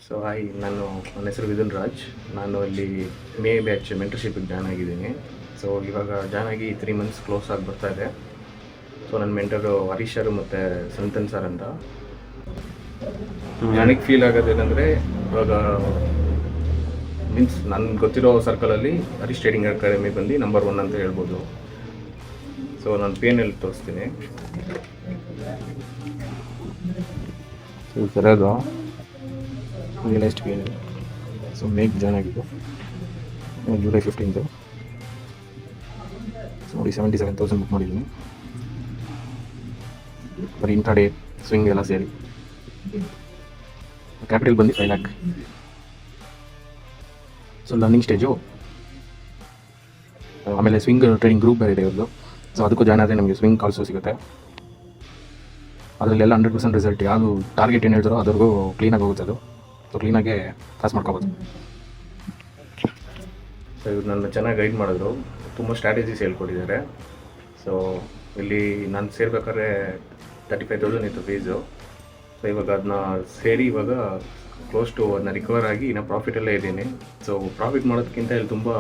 So hi, ನನ್ನ ಹೆಸರು ವಿದುನ್ ರಾಜ್. ನಾನು ಅಲ್ಲಿ ಮೇ ಬ್ಯಾಚ್ ಮೆಂಟರ್ಶಿಪ್ಪಿಗೆ ಜಾಯ್ನ್ ಆಗಿದ್ದೀನಿ. ಸೊ ಇವಾಗ ಜಾಯ್ನ್ ಆಗಿ 3 ಮಂತ್ಸ್ ಕ್ಲೋಸ್ ಆಗಿ ಬರ್ತಾ ಇದೆ. ಸೊ ನನ್ನ ಮೆಂಟರು ಹರೀಶ್ ಸರ್ ಮತ್ತು ಸಂತನ್ ಸರ್ ಅಂತ. ನನಗೆ ಫೀಲ್ ಆಗೋದೇನೆಂದರೆ, ಇವಾಗ ಮೀನ್ಸ್ ನನಗೆ ಗೊತ್ತಿರೋ ಸರ್ಕಲಲ್ಲಿ ಹರೀಶ್ ಟ್ರೇಡಿಂಗ್ ಅಕಾಡೆಮಿ ಬಂದು ನಂಬರ್ 1 ಅಂತ ಹೇಳ್ಬೋದು. ಸೊ ನಾನು ಪೇನಲ್ಲಿ ತೋರಿಸ್ತೀನಿ. ಸರಿಯಾದ realised P N. So make join ಆಗಿದ್ದು ಜುಲೈ 15. ಸೊ ನೋಡಿ 77,000 ಬುಕ್ ಮಾಡಿದ್ದೀನಿ. ಬರೀ ಇಂಟ್ರಾಡೇ ಸ್ವಿಂಗ್ ಎಲ್ಲ ಸೇರಿ ಕ್ಯಾಪಿಟಲ್ ಬಂದು 5 lakh. ಸೊ ಲರ್ನಿಂಗ್ ಸ್ಟೇಜು, ಆಮೇಲೆ ಸ್ವಿಂಗ್ ಟ್ರೈನಿಂಗ್ ಗ್ರೂಪ್ ಬೇರೆ ಇದೆ ಇವ್ರದ್ದು. ಸೊ ಅದಕ್ಕೂ ಜಾಯ್ನ್ ಆದರೆ ನಮಗೆ ಸ್ವಿಂಗ್ ಕಾಲ್ಸು ಸಿಗುತ್ತೆ. ಅದರಲ್ಲೆಲ್ಲ 100% ರಿಸಲ್ಟ್. ಯಾವುದು ಟಾರ್ಗೆಟ್ ಏನು ಹೇಳ್ತಾರೋ ಅದ್ರಿಗೂ ಕ್ಲೀನಾಗಿ ಹೋಗುತ್ತೆ ಅದು. ಸೊ ಕ್ಲೀನಾಗೆ ಪಾಸ್ ಮಾಡ್ಕೋಬೋದು. ಸೊ ಇವ್ರು ನನ್ನ ಚೆನ್ನಾಗಿ ಗೈಡ್ ಮಾಡಿದ್ರು, ತುಂಬ ಸ್ಟ್ರಾಟಜೀಸ್ ಹೇಳ್ಕೊಟ್ಟಿದ್ದಾರೆ. ಸೊ ಇಲ್ಲಿ ನಾನು ಸೇರ್ಬೇಕಾದ್ರೆ 35,000 ಇತ್ತು ಫೀಸು. ಸೊ ಇವಾಗ ಅದನ್ನ ಸೇರಿ ಇವಾಗ ಕ್ಲೋಸ್ ಟು ಅದನ್ನ ರಿಕವರ್ ಆಗಿ ಇನ್ನೂ ಪ್ರಾಫಿಟಲ್ಲೇ ಇದ್ದೀನಿ. ಸೊ ಪ್ರಾಫಿಟ್ ಮಾಡೋದಕ್ಕಿಂತ ಇಲ್ಲಿ ತುಂಬ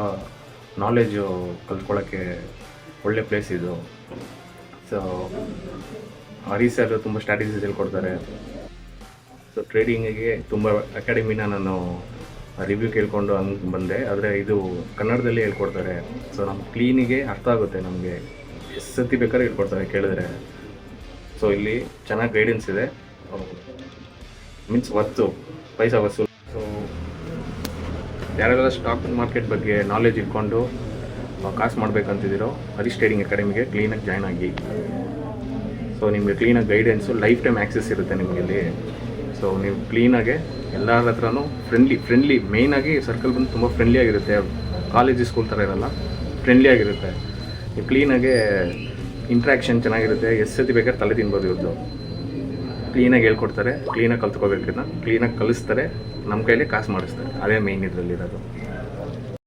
ನಾಲೆಜು ಕಲ್ತ್ಕೊಳ್ಳೋಕ್ಕೆ ಒಳ್ಳೆ ಪ್ಲೇಸ್ ಇದು. ಸೊ ಹರೀಶ್ ಸರ್ ತುಂಬ ಸ್ಟ್ರಾಟಜೀಸ್ ಹೇಳ್ಕೊಡ್ತಾರೆ. ಸೊ ಟ್ರೇಡಿಂಗಿಗೆ ತುಂಬ ಅಕಾಡೆಮಿನ ನಾನು ರಿವ್ಯೂ ಕೇಳ್ಕೊಂಡು ಹಂಗೆ ಬಂದೆ, ಆದರೆ ಇದು ಕನ್ನಡದಲ್ಲಿ ಹೇಳ್ಕೊಡ್ತಾರೆ. ಸೊ ನಮ್ಮ ಕ್ಲೀನಿಗೆ ಅರ್ಥ ಆಗುತ್ತೆ, ನಮಗೆ ಎಷ್ಟು ಸತಿ ಬೇಕಾದ್ರೆ ಹೇಳ್ಕೊಡ್ತಾರೆ ಕೇಳಿದ್ರೆ. ಸೊ ಇಲ್ಲಿ ಚೆನ್ನಾಗಿ ಗೈಡೆನ್ಸ್ ಇದೆ, ಮೀನ್ಸ್ ವರ್ತು ಪೈಸಾ ವಸೂಲು. ಸೊ ಯಾರೆಲ್ಲ ಸ್ಟಾಕ್ ಮಾರ್ಕೆಟ್ ಬಗ್ಗೆ ನಾಲೆಜ್ ಇಟ್ಕೊಂಡು ಕಾಸು ಮಾಡಬೇಕಂತಿದ್ದೀರೋ ಹರೀಶ್ ಟ್ರೇಡಿಂಗ್ ಅಕಾಡೆಮಿಗೆ ಕ್ಲೀನಾಗಿ ಜಾಯ್ನ್ ಆಗಿ. ಸೊ ನಿಮಗೆ ಕ್ಲೀನಾಗಿ ಗೈಡೆನ್ಸು, ಲೈಫ್ ಟೈಮ್ ಆ್ಯಕ್ಸೆಸ್ ಇರುತ್ತೆ ನಿಮಗೆ ಇಲ್ಲಿ. ಸೊ ನೀವು ಕ್ಲೀನಾಗೆ ಎಲ್ಲರ ಹತ್ರನೂ ಫ್ರೆಂಡ್ಲಿ ಮೇಯ್ನಾಗಿ ಸರ್ಕಲ್ ಬಂದು ತುಂಬ ಫ್ರೆಂಡ್ಲಿ ಆಗಿರುತ್ತೆ. ಕಾಲೇಜ್ ಸ್ಕೂಲ್ ಥರ ಇರೋಲ್ಲ, ಫ್ರೆಂಡ್ಲಿ ಆಗಿರುತ್ತೆ. ನೀವು ಕ್ಲೀನಾಗೆ ಇಂಟ್ರ್ಯಾಕ್ಷನ್ ಚೆನ್ನಾಗಿರುತ್ತೆ. ಎಷ್ಟು ಸತಿ ಬೇಕಾದ್ರೆ ತಲೆ ತಿನ್ಬೋದು ಇವ್ರದ್ದು. ಕ್ಲೀನಾಗಿ ಹೇಳ್ಕೊಡ್ತಾರೆ, ಕ್ಲೀನಾಗಿ ಕಲ್ತ್ಕೋಬೇಕನ್ನ ಕ್ಲೀನಾಗಿ ಕಲಿಸ್ತಾರೆ, ನಮ್ಮ ಕೈಲೇ ಕಾಸು ಮಾಡಿಸ್ತಾರೆ. ಅದೇ ಮೇಯ್ನ್ ಇದರಲ್ಲಿರೋದು.